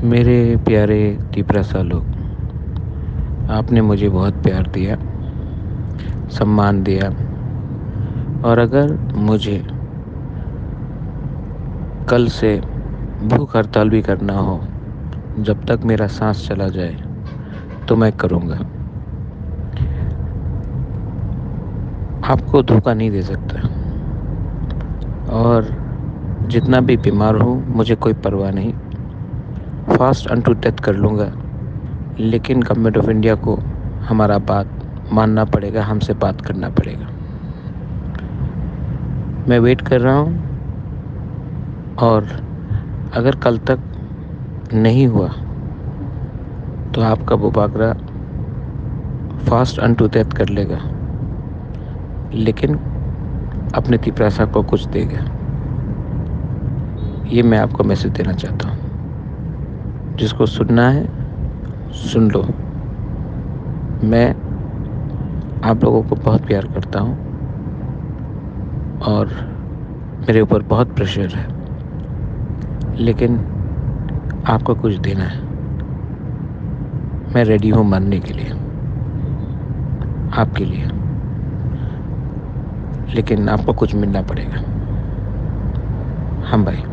मेरे प्यारे तिपरासा लोग, आपने मुझे बहुत प्यार दिया, सम्मान दिया। और अगर मुझे कल से भूख हड़ताल भी करना हो, जब तक मेरा सांस चला जाए, तो मैं करूँगा। आपको धोखा नहीं दे सकता। और जितना भी बीमार हूँ, मुझे कोई परवाह नहीं। फास्ट अनटू डेथ कर लूँगा, लेकिन गवर्नमेंट ऑफ इंडिया को हमारा बात मानना पड़ेगा, हमसे बात करना पड़ेगा। मैं वेट कर रहा हूँ, और अगर कल तक नहीं हुआ तो आपका वो बागरा फास्ट अनटू डेथ कर लेगा, लेकिन अपने तिपरासा को कुछ देगा। ये मैं आपको मैसेज देना चाहता हूँ। जिसको सुनना है सुन लो। मैं आप लोगों को बहुत प्यार करता हूँ, और मेरे ऊपर बहुत प्रेशर है, लेकिन आपको कुछ देना है। मैं रेडी हूँ मरने के लिए, आपके लिए, लेकिन आपको कुछ मिलना पड़ेगा। हम भाई।